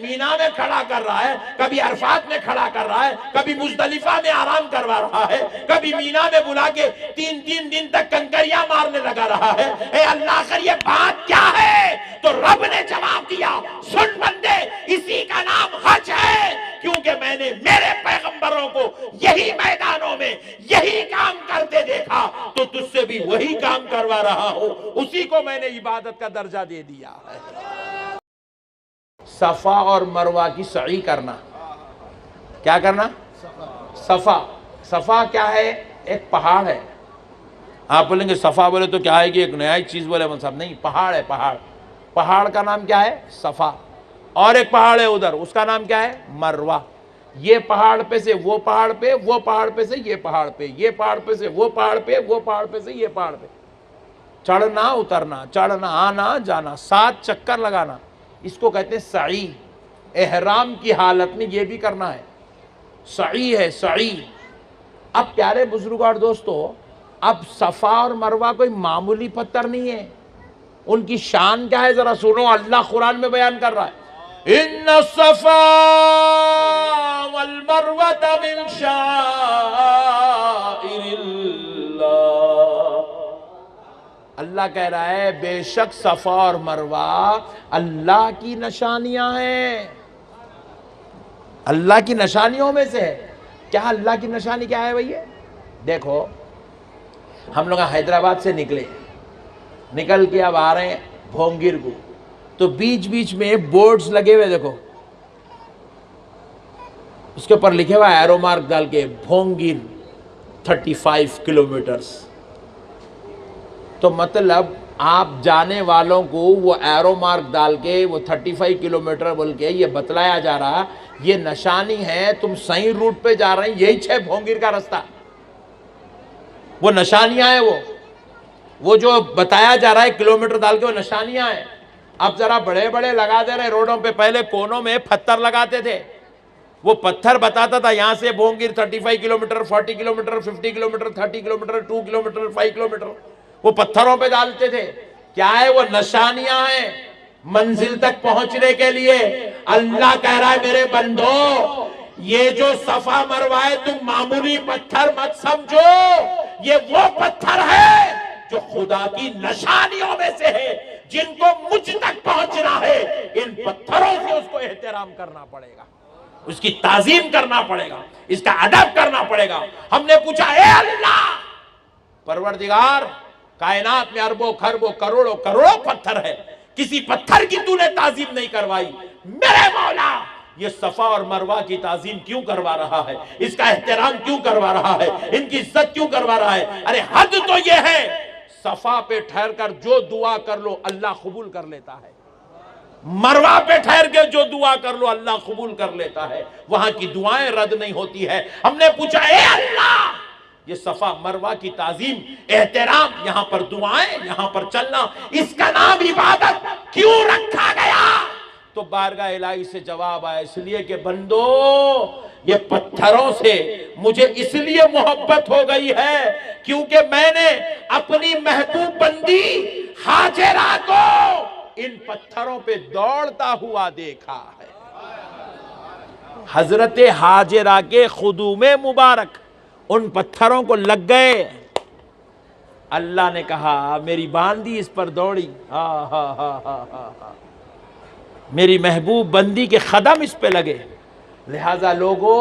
مینا میں کھڑا کر رہا ہے، کبھی عرفات میں کھڑا کر رہا ہے، کبھی مزدلفہ میں آرام کروا رہا ہے، کبھی مینا میں بلا کے تین دن تک کنکریاں مارنے لگا رہا ہے۔ اے اللہ آخر یہ بات کیا ہے؟ تو رب نے جواب دیا، سن بندے، اسی کا نام حج ہے، کیونکہ میں نے میرے پیغمبروں کو یہی میدانوں میں یہی کام کرتے دیکھا، تو تجھ سے بھی وہی کام کروا رہا ہوں، اسی کو میں نے عبادت کا درجہ دے دیا ہے۔ صفا اور مروہ کی سعی کرنا، کیا کرنا؟ صفا کیا ہے؟ ایک پہاڑ ہے۔ آپ بولیں گے صفا بولے تو کیا ہے کہ ایک نیا چیز بولے صاحب؟ نہیں، پہاڑ ہے، پہاڑ کا نام کیا ہے؟ صفا۔ اور ایک پہاڑ ہے ادھر، اس کا نام کیا ہے؟ مروہ۔ یہ پہاڑ پہ سے وہ پہاڑ پہ، وہ پہاڑ پہ سے یہ پہاڑ پہ، یہ پہاڑ پہ سے وہ پہاڑ پہ، وہ پہاڑ پہ سے یہ پہاڑ پہ، چڑھنا اترنا، چڑھنا آنا جانا، 7 چکر لگانا، اس کو کہتے ہیں سعی۔ احرام کی حالت میں یہ بھی کرنا ہے، سعی ہے، سعی۔ اب پیارے بزرگوں اور دوستو، اب صفا اور مروہ کوئی معمولی پتھر نہیں ہے، ان کی شان کیا ہے ذرا سنو، اللہ قرآن میں بیان کر رہا ہے، ان الصفا والمروۃ من شعائر اللہ۔ اللہ کہہ رہا ہے بے شک صفا اور مروہ اللہ کی نشانیاں ہیں، اللہ کی نشانیوں میں سے ہے۔ کیا اللہ کی نشانی کیا ہے بھئی؟ دیکھو، ہم لوگ حیدرآباد سے نکل کے اب آ رہے ہیں بھونگیر کو، تو بیچ میں بورڈز لگے ہوئے، دیکھو اس کے اوپر لکھے ہوا ایرو مارک ڈال کے بھونگیر 35 کلومیٹرز۔ تو مطلب آپ جانے والوں کو وہ ایرو مارک ڈال کے وہ 35 کلومیٹر بول کے یہ بتلایا جا رہا، یہ نشانی ہے تم صحیح روٹ پہ جا رہے ہیں، یہی 6 بھونگیر کا رستہ، وہ نشانیاں ہیں، وہ جو بتایا جا رہا ہے کلومیٹر ڈال کے وہ نشانیاں ہیں۔ اب ذرا بڑے لگا دے رہے روڈوں پہ، پہلے کونوں میں پتھر لگاتے تھے، وہ پتھر بتاتا تھا یہاں سے Bhongir 35 kilometre, 40 kilometre, 50 kilometre, 30 kilometre, 2 kilometre, 5 kilometre, وہ پتھروں پہ ڈالتے تھے۔ کیا ہے؟ وہ نشانیاں ہیں منزل تک پہنچنے کے لیے۔ اللہ کہہ رہا ہے میرے بندو، یہ جو صفا مروہ ہے تم معمولی پتھر مت سمجھو، یہ وہ پتھر ہے جو خدا کی نشانیوں میں سے ہے، جن کو مجھ تک پہنچنا ہے۔ ان پتھروں سے اس کو احترام کرنا پڑے گا، اس کی تعظیم کرنا پڑے گا، اس کا ادب کرنا پڑے گا۔ ہم نے پوچھا، اے اللہ پروردگار، کائنات میں اربوں خربوں کروڑوں پتھر ہے، کسی پتھر کی تو نے تعظیم نہیں کروائی، میرے مولا یہ صفا اور مروہ کی تعظیم کیوں کروا رہا ہے؟ اس کا احترام کیوں کروا رہا ہے؟ ان کی عزت کیوں کروا رہا ہے؟ ارے حد تو یہ ہے، صفا پہ ٹھہر کر جو دعا کر لو اللہ قبول کر لیتا ہے، مروہ پہ ٹھہر کے جو دعا کر لو اللہ قبول کر لیتا ہے، وہاں کی دعائیں رد نہیں ہوتی ہے۔ ہم نے پوچھا، اے اللہ یہ صفا مروہ کی تعظیم، احترام، یہاں پر دعائیں، یہاں پر چلنا، اس کا نام عبادت کیوں رکھا گیا؟ تو بارگاہ الہی سے جواب آیا، اس لیے کہ بندو یہ پتھروں سے مجھے اس لیے محبت ہو گئی ہے کیونکہ میں نے اپنی محبوب بندی ہاجرہ کو ان پتھروں پہ دوڑتا ہوا دیکھا ہے۔ حضرت ہاجرہ کے خدوم مبارک ان پتھروں کو لگ گئے، اللہ نے کہا میری باندی اس پر دوڑی، میری محبوب بندی کے قدم اس پہ لگے، لہذا لوگو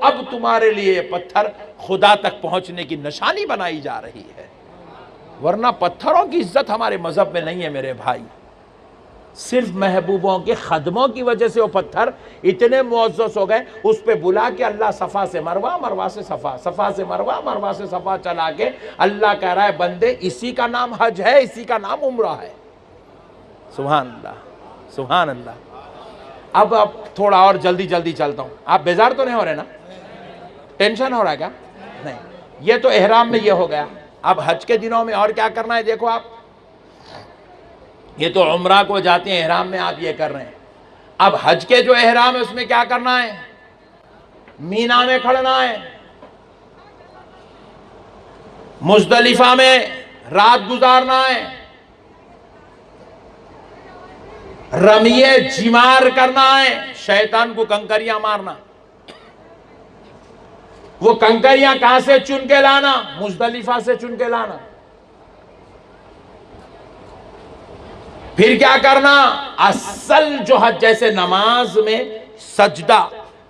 اب تمہارے لیے پتھر خدا تک پہنچنے کی نشانی بنائی جا رہی ہے، ورنہ پتھروں کی عزت ہمارے مذہب میں نہیں ہے میرے بھائی۔ صرف محبوبوں کے خدموں کی وجہ سے وہ پتھر اتنے معزز ہو گئے، اس پہ بلا کے اللہ صفا سے مروہ، مروہ سے صفا، صفا سے مروہ، مروہ سے صفا چلا کے اللہ کہہ رہا ہے بندے اسی کا نام حج ہے، اسی کا نام عمرہ ہے۔ سبحان اللہ، سبحان اللہ۔ اب تھوڑا اور جلدی چلتا ہوں، آپ بیزار تو نہیں ہو رہے نا؟ ٹینشن ہو رہا ہے کیا؟ نہیں، یہ تو احرام میں یہ ہو گیا۔ اب حج کے دنوں میں اور کیا کرنا ہے دیکھو، آپ یہ تو عمرہ کو جاتے ہیں احرام میں آپ یہ کر رہے ہیں، اب حج کے جو احرام ہے اس میں کیا کرنا ہے؟ مینا میں کھڑنا ہے، مزدلفہ میں رات گزارنا ہے، رمیے جمار کرنا ہے، شیطان کو کنکریاں مارنا. وہ کنکریاں کہاں سے چن کے لانا؟ مزدلفہ سے چن کے لانا. پھر کیا کرنا؟ اصل جو حج، جیسے نماز میں سجدہ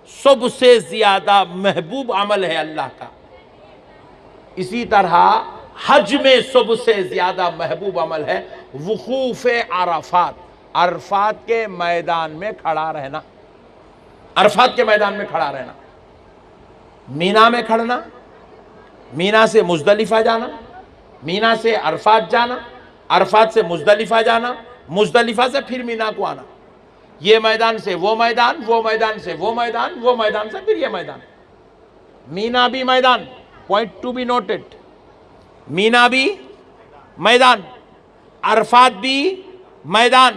سب سے زیادہ محبوب عمل ہے اللہ کا، اسی طرح حج میں سب سے زیادہ محبوب عمل ہے وقوف عرفات، عرفات کے میدان میں کھڑا رہنا. عرفات کے میدان میں کھڑا رہنا، مینا میں کھڑنا، مینا سے مزدلفہ جانا، مینا سے عرفات جانا، عرفات سے مزدلفہ جانا، مزدلفہ سے پھر مینا کو آنا. یہ میدان سے وہ میدان، وہ میدان سے وہ میدان، وہ میدان سے پھر یہ میدان. مینا بھی میدان، پوائنٹ ٹو بی نوٹڈ. مینا بھی میدان، عرفات بھی میدان،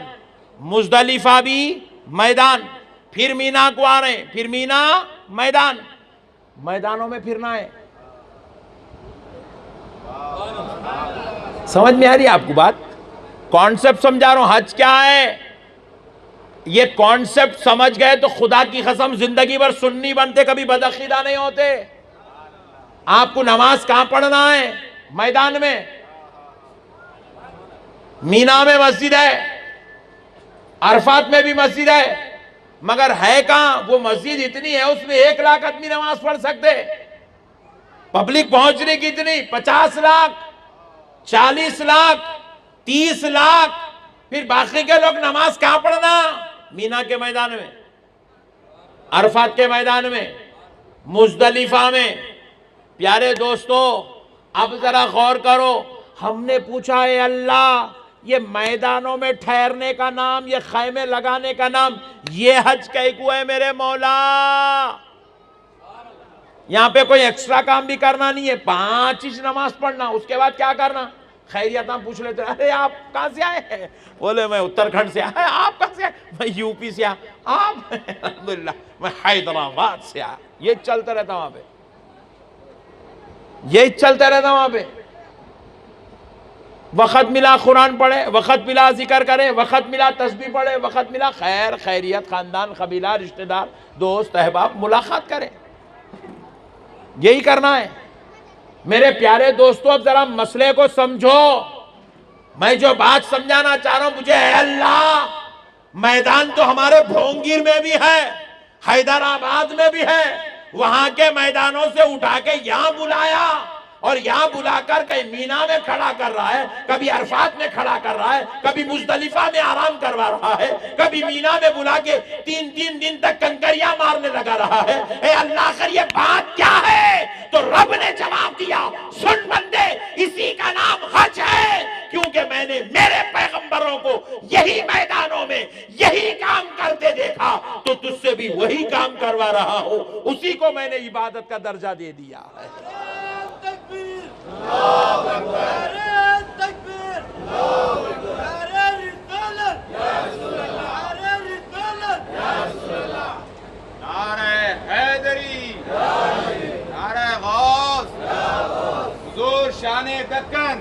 مزدلفہ بھی میدان، پھر مینا کو آ رہے ہیں، پھر مینا میدان. میدانوں میں پھرنا ہے. سمجھ میں آ رہی ہے آپ کو بات؟ کانسیپٹ سمجھا رہا ہوں. حج کیا ہے؟ یہ کانسیپٹ سمجھ گئے تو خدا کی قسم زندگی بھر سنی بنتے، کبھی بدعقیدہ نہیں ہوتے. آپ کو نماز کہاں پڑھنا ہے؟ میدان میں. مینا میں مسجد ہے، عرفات میں بھی مسجد ہے، مگر ہے کہاں؟ وہ مسجد اتنی ہے اس میں 1 لاکھ آدمی نماز پڑھ سکتے. پبلک پہنچ رہی کتنی؟ 50 لاکھ، 40 لاکھ، 30 لاکھ. پھر باقی کے لوگ نماز کہاں پڑھنا؟ مینا کے میدان میں، عرفات کے میدان میں، مزدلفہ میں. پیارے دوستو، اب ذرا غور کرو. ہم نے پوچھا اے اللہ، یہ میدانوں میں ٹھہرنے کا نام، یہ خیمے لگانے کا نام، یہ حج کہیں کو ہے میرے مولا؟ یہاں پہ کوئی ایکسٹرا کام بھی کرنا نہیں ہے، 5 نماز پڑھنا، اس کے بعد کیا کرنا؟ خیریت ہم پوچھ لیتے ہیں، ارے آپ کہاں سے آئے ہیں؟ بولے میں اترکھنڈ سے آیا. آپ کہاں سے آئے؟ میں یو پی سے آیا. آپ؟ الحمدللہ میں حیدرآباد سے آیا. یہ چلتا رہتا وہاں پہ، یہ چلتا رہتا وہاں پہ. وقت ملا قرآن پڑھے، وقت ملا ذکر کرے، وقت ملا تسبیح پڑھے، وقت ملا خیر خیریت، خاندان قبیلہ رشتہ دار دوست احباب ملاقات کرے. یہی کرنا ہے میرے پیارے دوستو. اب ذرا مسئلے کو سمجھو. میں جو بات سمجھانا چاہ رہا ہوں، مجھے اے اللہ، میدان تو ہمارے بھونگیر میں بھی ہے، حیدرآباد میں بھی ہے، وہاں کے میدانوں سے اٹھا کے یہاں بلایا، اور یہاں بلا کر کہیں مینا میں کھڑا کر رہا ہے، کبھی عرفات میں کھڑا کر رہا ہے، کبھی مزدلفہ میں آرام کروا رہا ہے، کبھی مینا میں بلا کے 3 دن تک کنکریاں مارنے لگا رہا ہے. اے اللہ، آخر یہ بات کیا ہے؟ تو رب نے جواب دیا، سن بندے، اسی کا نام حج ہے، کیونکہ میں نے میرے پیغمبروں کو یہی میدانوں میں یہی کام کرتے دیکھا، تو تجھ سے بھی وہی کام کروا رہا ہوں. اسی کو میں نے عبادت کا درجہ دے دیا ہے. نعرہ حیدری، نعرہ غوث، حضور شان دکن.